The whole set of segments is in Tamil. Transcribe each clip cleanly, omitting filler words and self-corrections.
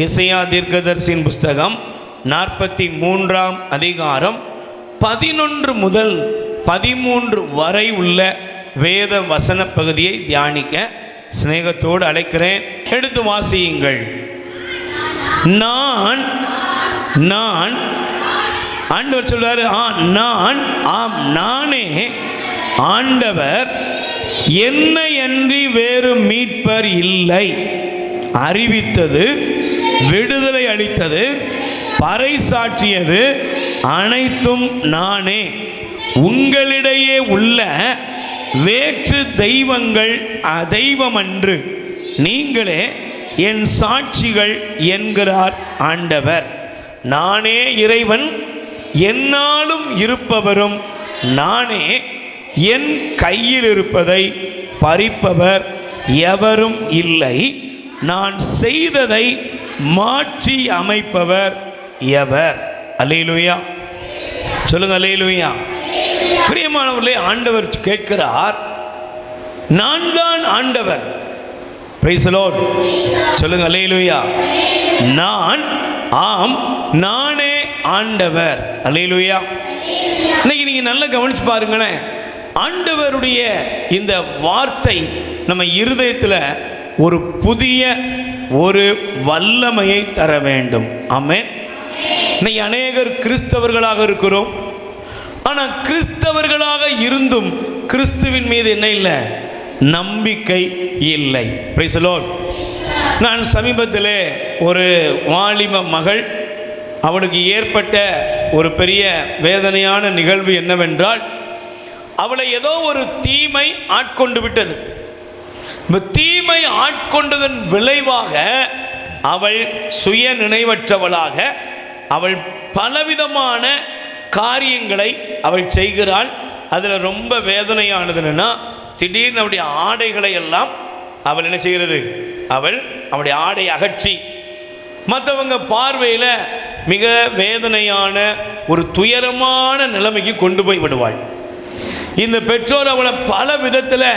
எசையா தீர்க்கதரிசியின் புஸ்தகம் 43ஆம் அதிகாரம் 11 முதல் 13 வரை உள்ள வேத வசன பகுதியை தியானிக்க சிநேகத்தோடு அழைக்கிறேன். எடுத்து வாசியுங்கள். நான் ஆண்டவர் சொல்றாரு, நானே ஆண்டவர், என்னை அன்றி வேறு மீட்பர் இல்லை. அறிவித்தது, விடுதலை அளித்தது, பறைசாற்றியது அனைத்தும் நானே. உங்களிடையே உள்ள வேற்று தெய்வங்கள் அதெய்வமன்று, நீங்களே என் சாட்சிகள் என்கிறார் ஆண்டவர். நானே இறைவன், என்னாலும் இருப்பவரும் நானே. என் கையில் இருப்பதை பறிப்பவர் எவரும் இல்லை. நான் செய்ததை மாற்றி அமைப்பவர் எவர்? அல்லேலூயா சொல்லுங்க, அல்லேலூயா. பிரியமானவர்களே, ஆண்டவர் கேட்கிறார், நான் தான் ஆண்டவர். பிரைஸ் தி லார்ட் சொல்லுங்க, அல்லேலூயா. நானே ஆண்டவர். அல்லேலூயா. இன்னைக்கு நீங்க நல்லா கவனிச்சு பாருங்களேன். ஆண்டவருடைய இந்த வார்த்தை நம்ம இருதயத்தில் ஒரு புதிய ஒரு வல்லமையை தர வேண்டும். ஆமென். இன்னைக்கு அநேகர் கிறிஸ்தவர்களாக இருக்கிறோம். ஆனால் கிறிஸ்தவர்களாக இருந்தும் கிறிஸ்துவின் மீது என்ன இல்லை? நம்பிக்கை இல்லை. Price the Lord. நான் சமீபத்திலே ஒரு வாலிப மகள், அவளுக்கு ஏற்பட்ட ஒரு பெரிய வேதனையான நிகழ்வு என்னவென்றால், அவளை ஏதோ ஒரு தீமை ஆட்கொண்டு விட்டது. தீமை ஆட்கொண்டதன் விளைவாக அவள் சுய நினைவற்றவளாக அவள் பலவிதமான காரியங்களை அவள் செய்கிறாள். அதில் ரொம்ப வேதனையானது என்னன்னா, திடீர்னு அவளுடைய ஆடைகளை எல்லாம் அவள் என்ன செய்கிறது? அவளுடைய ஆடை அகற்றி மற்றவங்க பார்வையில் மிக வேதனையான ஒரு துயரமான நிலைமைக்கு கொண்டு போய் விடுவாள். இந்த பெற்றோர் அவளை பல விதத்தில்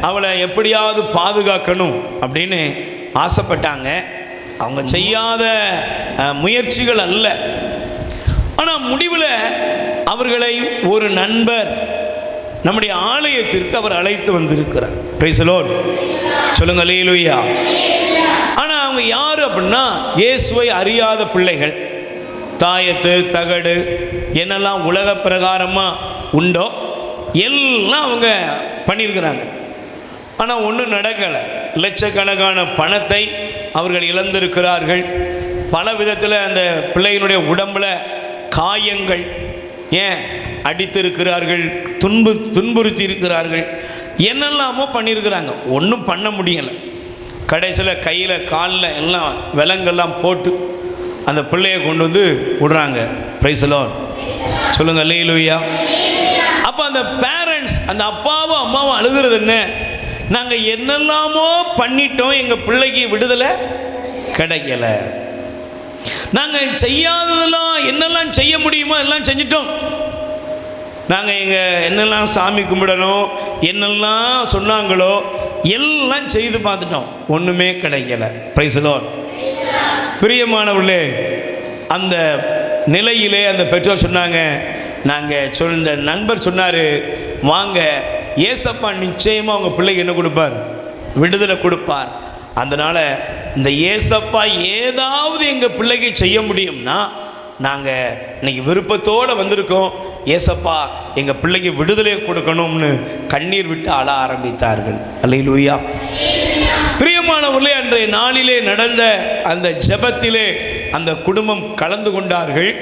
அவளை எப்படியாவது பாதுகாக்கணும் அப்படின்னு ஆசைப்பட்டாங்க. அவங்க செய்யாத முயற்சிகள் அல்ல. ஆனால் முடிவில் அவர்களை ஒரு நண்பர் நம்முடைய ஆலயத்திற்கு அவர் அழைத்து வந்திருக்கிறார். பிரைஸ் தி லார்ட் சொல்லுங்க, அல்லேலூயா. ஆனால் அவங்க யார் அப்படின்னா, இயேசுவை அறியாத பிள்ளைகள். தாயத்து தகடு என்னெல்லாம் உலக பிரகாரமாக உண்டோ எல்லாம் அவங்க பண்ணியிருக்கிறாங்க. ஆனால் ஒன்றும் நடக்கலை. லட்சக்கணக்கான பணத்தை அவர்கள் இழந்திருக்கிறார்கள். பல விதத்தில் அந்த பிள்ளையினுடைய உடம்பில் காயங்கள், ஏன் அடித்திருக்கிறார்கள், துன்புறுத்தி இருக்கிறார்கள், என்னெல்லாமோ பண்ணியிருக்கிறாங்க. ஒன்றும் பண்ண முடியலை. கடைசியில் கையில் காலில் எல்லாம் விலங்கெல்லாம் போட்டு அந்த பிள்ளையை கொண்டு வந்து விடுறாங்க. பிரைஸ் தி லார்ட் சொல்லுங்க, அல்லேலூயா. அப்போ அந்த பேரண்ட்ஸ், அந்த அப்பாவும் அம்மாவும் அழுகிறது என்ன? நாங்கள் என்னெல்லாமோ பண்ணிட்டோம், எங்கள் பிள்ளைக்கு விடுதலை கிடைக்கல. நாங்கள் செய்யாததெல்லாம் என்னெல்லாம் செய்ய முடியுமோ எல்லாம் செஞ்சிட்டோம். நாங்கள் எங்கள் என்னெல்லாம் சாமி கும்பிடணும், என்னெல்லாம் சொன்னாங்களோ எல்லாம் செய்து பார்த்துட்டோம், ஒன்றுமே கிடைக்கல. Price the Lord. பிரியமானவர்களே, அந்த நிலையிலே அந்த பெற்றோர் சொன்னாங்க, நாங்கள் இந்த நண்பர் சொன்னார், வாங்க, ஏசப்பா நிச்சயமாக உங்கள் பிள்ளைக்கு என்ன கொடுப்பார்? விடுதலை கொடுப்பார். அதனால் இந்த ஏசப்பா ஏதாவது எங்கள் பிள்ளைக்கு செய்ய முடியும்னா நாங்கள் இன்னைக்கு விருப்பத்தோடு வந்திருக்கோம். ஏசப்பா எங்கள் பிள்ளைக்கு விடுதலை கொடுக்கணும்னு கண்ணீர் விட்டு அழ ஆரம்பித்தார்கள். அல்லேலூயா. பிரியமானவர்களே, அன்றைய நாளிலே நடந்த அந்த ஜெபத்திலே அந்த குடும்பம் கலந்து கொண்டார்கள்.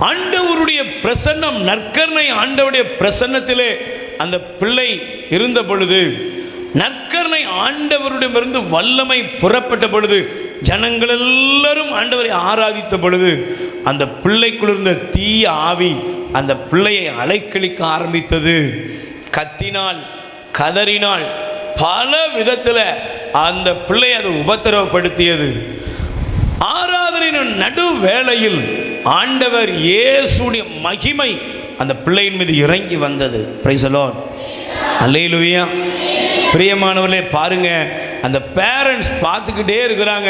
ஆண்டவருடைய பிரசன்னம், நற்கருணை ஆண்டவருடைய பிரசன்னத்திலே அந்த பிள்ளை இருந்த பொழுது, நற்கருணை ஆண்டவருடையிலிருந்து வல்லமை புறப்பட்ட பொழுது, ஜனங்கள் எல்லாரும் ஆண்டவரை ஆராதித்த பொழுது, அந்த பிள்ளைக்குள் இருந்த தீய ஆவி அந்த பிள்ளையை அலைக்கழிக்க ஆரம்பித்தது. கத்தினால், கதறினால், பல விதத்தில் அந்த பிள்ளை அதை உபத்திரவப்படுத்தியது. ஆராதனையின் நடு வேளையில் ஆண்டவர் இயேசுடைய மகிமை அந்த பிள்ளையின் மீது இறங்கி வந்தது. Praise the lord. அல்லேலூயா. பிரியமானவர்களே, பாருங்க, அந்த பேரண்ட்ஸ் பார்த்துக்கிட்டே இருக்கிறாங்க.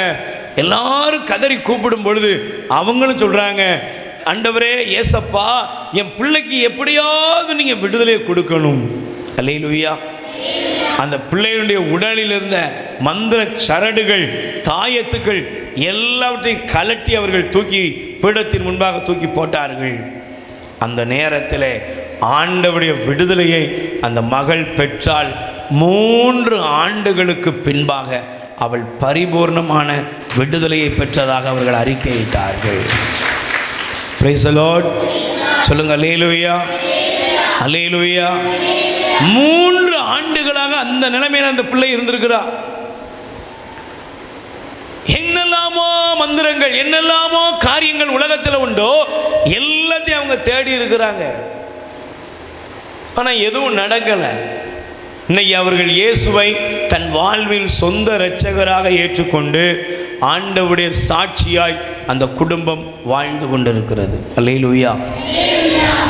எல்லாரும் கதறி கூப்பிடும் பொழுது அவங்களும் சொல்கிறாங்க, ஆண்டவரே ஏசப்பா, என் பிள்ளைக்கு எப்படியாவது நீங்கள் விடுதலையை கொடுக்கணும். அல்லேலூயா. அந்த பிள்ளைகளுடைய உடலில் இருந்த மந்திர சரடுகள், தாயத்துக்கள் எல்லாவற்றையும் கலட்டி அவர்கள் தூக்கி பீடத்தின் முன்பாக தூக்கி போட்டார்கள். அந்த நேரத்தில் ஆண்டவருடைய விடுதலையை அந்த மகள் பெற்றால் 3 ஆண்டுகளுக்கு பின்பாக அவள் பரிபூர்ணமான விடுதலையை பெற்றதாக அவர்கள் அறிக்கையிட்டார்கள். Price the Lord. சொல்லுங்க அல்லேலூயா, அல்லேலூயா. 3 ஆண்டுகளாக அந்த நிலைமையில் அந்த பிள்ளை இருந்திருக்கிறார். என்னெல்லாமோ மந்திரங்கள், என்னெல்லாமோ காரியங்கள் உலகத்தில் உண்டோ எல்லாத்தையும் அவங்க தேடி இருக்கிறாங்க. ஆனால் எதுவும் நடக்கலை. இன்னைக்கு அவர்கள் இயேசுவை தன் வாழ்வில் சொந்த இரட்சகராக ஏற்றுக்கொண்டு ஆண்டவருடைய சாட்சியாய் அந்த குடும்பம் வாழ்ந்து கொண்டிருக்கிறது. அல்லேலூயா.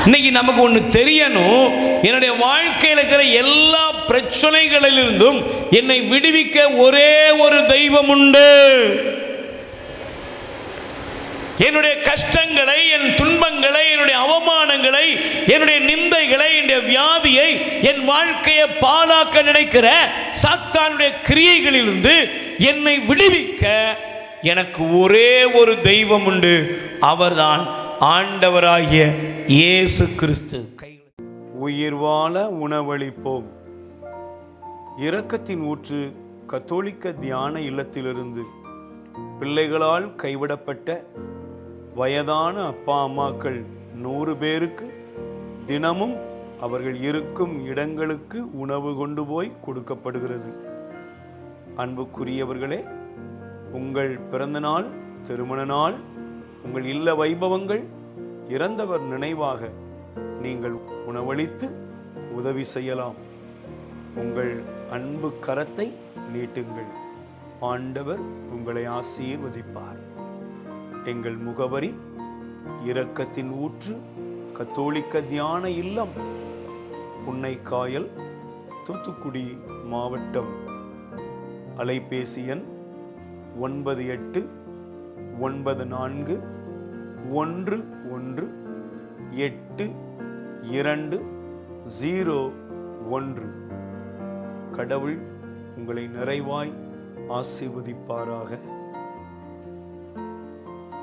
இன்னைக்கு நமக்கு ஒன்று தெரியணும், என்னுடைய வாழ்க்கையில் இருக்கிற எல்லா பிரச்சனைகளிலிருந்தும் என்னை விடுவிக்க ஒரே ஒரு தெய்வம் உண்டு. என்னுடைய கஷ்டங்களை, என் துன்பங்களை, என்னுடைய அவமானங்களை, என்னுடைய நிந்தைகளை, என்னுடைய வியாதியை, என் வாழ்க்கையை பாழாக்க நினைக்கிற சாத்தானுடைய கிரியைகளிலிருந்து என்னை விடுவிக்க எனக்கு ஒரே ஒரு தெய்வம் உண்டு. அவர்தான் ஆண்டவராகிய இயேசு கிறிஸ்து. உயிர் வாழ உணவளிப்போம். இரக்கத்தின் ஊற்று கத்தோலிக்க தியான இல்லத்திலிருந்து பிள்ளைகளால் கைவிடப்பட்ட வயதான அப்பா அம்மாக்கள் 100 பேருக்கு தினமும் அவர்கள் இருக்கும் இடங்களுக்கு உணவு கொண்டு போய் கொடுக்கப்படுகிறது. அன்புக்குரியவர்களே, உங்கள் பிறந்தநாள், திருமண நாள், உங்கள் இல்ல வைபவங்கள், இறந்தவர் நினைவாக நீங்கள் உணவளித்து உதவி செய்யலாம். உங்கள் அன்பு கரத்தை நீட்டுங்கள். ஆண்டவர் உங்களை ஆசீர்வதிப்பார். எங்கள் முகவரி: இரக்கத்தின் ஊற்று கத்தோலிக்க தியான இல்லம், புன்னைக்காயல், தூத்துக்குடி மாவட்டம். அலைபேசி எண் 9894118201. கடவுள் உங்களை நிறைவாய் ஆசீர்வதிப்பாராக.